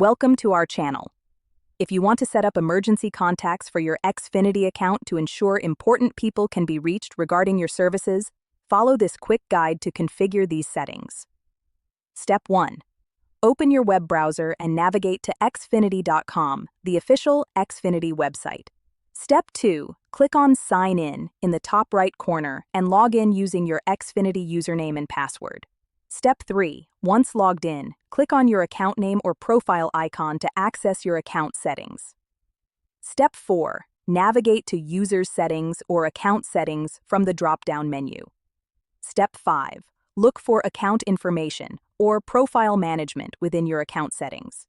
Welcome to our channel. If you want to set up emergency contacts for your Xfinity account to ensure important people can be reached regarding your services, follow this quick guide to configure these settings. Step 1. Open your web browser and navigate to xfinity.com, the official Xfinity website. Step 2. Click on Sign in the top right corner and log in using your Xfinity username and password. Step 3. Once logged in, click on your account name or profile icon to access your account settings. Step 4. Navigate to User Settings or Account Settings from the drop-down menu. Step 5. Look for Account Information or Profile Management within your account settings.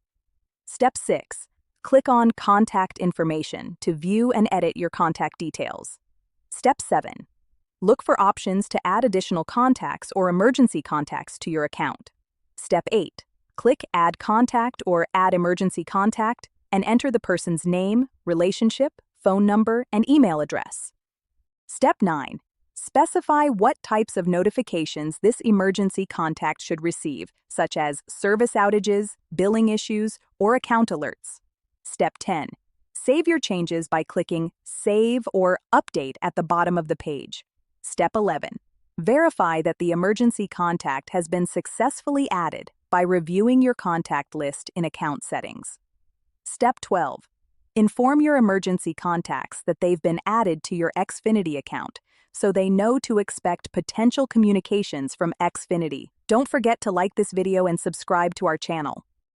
Step 6. Click on Contact Information to view and edit your contact details. Step 7. Look for options to add additional contacts or emergency contacts to your account. Step 8. Click Add Contact or Add Emergency Contact and enter the person's name, relationship, phone number, and email address. Step 9. Specify what types of notifications this emergency contact should receive, such as service outages, billing issues, or account alerts. Step 10. Save your changes by clicking Save or Update at the bottom of the page. Step 11. Verify that the emergency contact has been successfully added by reviewing your contact list in Account Settings. Step 12. Inform your emergency contacts that they've been added to your Xfinity account so they know to expect potential communications from Xfinity. Don't forget to like this video and subscribe to our channel.